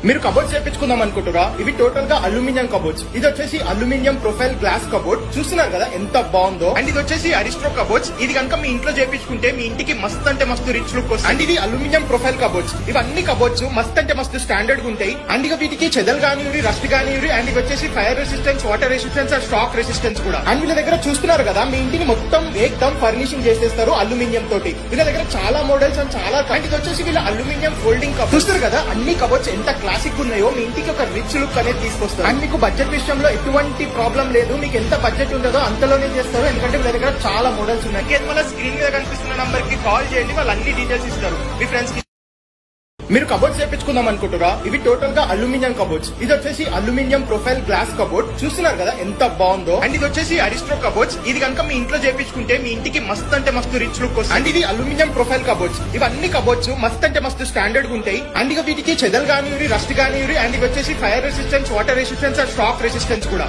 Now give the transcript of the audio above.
మీరు కబోర్డ్స్ చేయించుకుందాం అనుకుంటారా? ఇవి టోటల్ గా అల్యూమినియం కబోర్డ్స్. ఇది వచ్చేసి అల్యూమినియం ప్రొఫైల్ గ్లాస్ కబోర్డ్. చూస్తున్నారు కదా ఎంత బాగుందో. అండ్ ఇది వచ్చేసి అరిస్ట్రో కబోర్డ్స్. ఇది కనుక మీ ఇంట్లో చేయించుకుంటే మీ ఇంటికి మస్త్ అంటే మస్తు రిచ్ లుక్ వస్తుంది. అండ్ ఇది అల్యూమినియం ప్రొఫైల్ కబోర్డ్స్. ఇవన్నీ కబోర్డ్స్ మస్త్ అంటే మస్తు స్టాండర్డ్ గా ఉంటాయి. అండ్ ఇక వీటికి చెదలు కానివ్వండి, రస్ట్ కానివ్వండి, అండ్ ఇవి వచ్చేసి fire resistance, water resistance, and shock resistance కూడా. అండ్ వీళ్ళ దగ్గర చూస్తున్నారు కదా, మీ ఇంటిని మొత్తం ఏకదమ్ ఫర్నిషింగ్ చేసేస్తారు అల్యూమినియం తోటి. వీళ్ళ దగ్గర చాలా మోడల్స్ అండ్ చాలా. అండ్ ఇది వచ్చేసి వీళ్ళ అల్యూమినియం ఫోల్డింగ్ కబోర్డ్స్. చూస్తారు కదా అన్ని కబోర్డ్స్ ఎంత క్లాసిక్ ఉన్నాయో. మీ ఇంటికి ఒక రిచ్ లుక్ అనేది తీసుకొస్తారు. అండ్ మీకు బడ్జెట్ విషయంలో ఎటువంటి ప్రాబ్లం లేదు. మీకు ఎంత బడ్జెట్ ఉంటుందో అంతలోనే చేస్తారు. ఎందుకంటే వీళ్ళ దగ్గర చాలా మోడల్స్ ఉన్నాయి. మన స్క్రీన్ మీద కనిపిస్తున్న నంబర్ కి కాల్ చేయండి, వాళ్ళు అన్ని డీటెయిల్స్ ఇస్తారు మీ ఫ్రెండ్స్ కి. మీరు కబోర్డ్స్ చేయించుకుందాం అనుకుంటారా? ఇవి టోటల్ గా అల్యూమినియం కబోర్డ్స్. ఇది వచ్చేసి అల్యూమినియం ప్రొఫైల్ గ్లాస్ కబోర్డ్. చూస్తున్నారు కదా ఎంత బాగుందో. అండ్ ఇది వచ్చేసి అరిస్ట్రో కబోర్డ్స్. ఇది కనుక మీ ఇంట్లో చేయించుకుంటే మీ ఇంటికి మస్త్ అంటే మస్తు రిచ్ లుక్ వస్తుంది. అండ్ ఇది అల్యూమినియం ప్రొఫైల్ కబోర్డ్స్. ఇవన్నీ కబోర్డ్స్ మస్త్ అంటే మస్తు స్టాండర్డ్ గా ఉంటాయి. అండ్ ఇక వీటికి చెదలు కానివ్వండి, రస్ట్ కానివ్వండి, అండ్ ఇవి వచ్చేసి fire resistance, water resistance, and shock resistance కూడా.